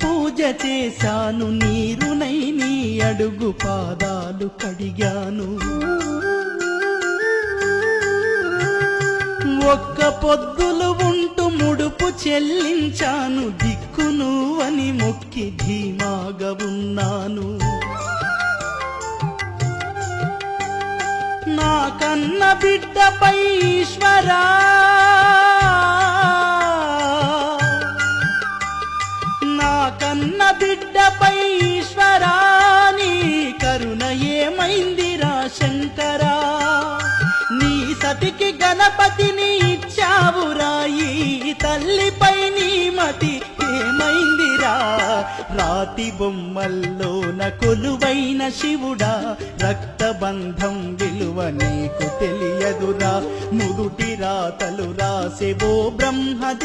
పూజ చేశాను, నీరునై నీ అడుగు పాదాలు కడిగాను. ఒక్క పొద్దులు ఉంటూ ముడుపు చెల్లించాను, దిక్కు నువ్వని మొక్కి ధీమాగా ఉన్నాను. నా కన్న బిడ్డపై ఈశ్వరా, నా కన్న బిడ్డపై ఈశ్వరా, నీ కరుణ ఏమైందిరా శంకరా. నీ సతికి గణపతిని ఇచ్చావురా, ఈ తల్లిపై నీ మతి ఏమైందిరా. రాతి బొమ్మల్లోన కొలువైన శివుడా, రక్తబంధం విలువ నీకు తెలియదురా. నుదుటి రాతలు రాసెవో బ్రహ్మదే